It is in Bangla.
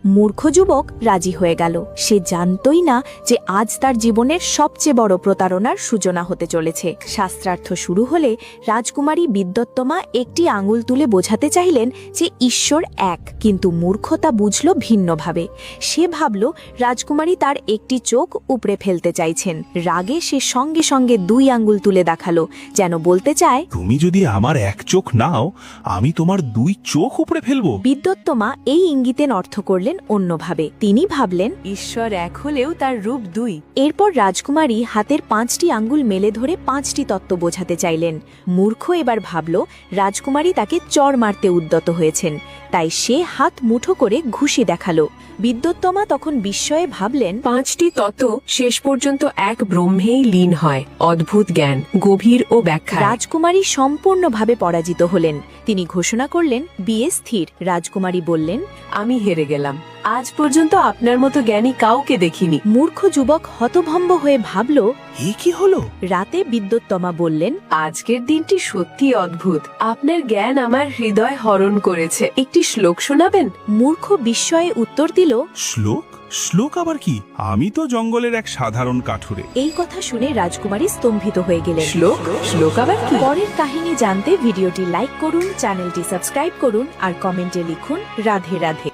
মূর্খ যুবক রাজি হয়ে গেল। সে জানতই না যে আজ তার জীবনের সবচেয়ে বড় প্রতারণার সূচনা হতে চলেছে। শাস্ত্রার্থ শুরু হলে রাজকুমারী বিদ্যোত্তমা একটি আঙুল তুলে বোঝাতে চাইলেন যে ঈশ্বর এক, কিন্তু মূর্খ তা বুঝল ভিন্নভাবে। সে ভাবল রাজকুমারী তার একটি চোখ উপড়ে ফেলতে চাইছেন। রাগে সে সঙ্গে সঙ্গে 2 আঙুল তুলে দেখালো, যেন বলতে চায়, তুমি যদি আমার এক চোখ নাও, আমি তোমার 2 চোখ উপড়ে ফেলবো। বিদ্যোত্তমা এই ইঙ্গিতের অর্থ করলেন অন্যভাবে। তিনি ভাবলেন ঈশ্বর এক হলেও তার রূপ 2। এরপর রাজকুমারী হাতের 5টি আঙ্গুল মেলে ধরে 5টি তত্ত্ব বোঝাতে চাইলেন। মূর্খ এবার ভাবল রাজকুমারী তাকে চড় মারতে উদ্যত হয়েছেন, তাই সে হাত মুঠো করে ঘুষি দেখালো। বিদ্যোত্তমা তখন বিস্ময়ে ভাবলেন, 5টি তত্ত্ব শেষ পর্যন্ত এক ব্রহ্মেই লীন হয়। অদ্ভুত জ্ঞান, গভীর ও ব্যাখ্যা। রাজকুমারী সম্পূর্ণভাবে পরাজিত হলেন। তিনি ঘোষণা করলেন বিয়ে স্থির। রাজকুমারী বললেন, আমি হেরে গেলাম। আজ পর্যন্ত আপনার মতো জ্ঞানী কাউকে দেখিনি। মূর্খ যুবক হতভম্ব হয়ে ভাবল। এ কি হলো? রাতে বিদ্যোত্তমা বললেন, আজকের দিনটি সত্যি অদ্ভুত। আপনার জ্ঞান আমার হৃদয় হরণ করেছে। একটি শ্লোক শোনাবেন? মূর্খ বিস্ময়ে উত্তর দিল, শ্লোক? শ্লোক আবার কি? আমি তো জঙ্গলের এক সাধারণ কাঠুরে। এই কথা শুনে রাজকুমারী স্তম্ভিত হয়ে গেলেন। শ্লোক? শ্লোক আবার কি? পরের কাহিনী জানতে ভিডিওটি লাইক করুন, চ্যানেলটি সাবস্ক্রাইব করুন আর কমেন্টে লিখুন রাধে রাধে।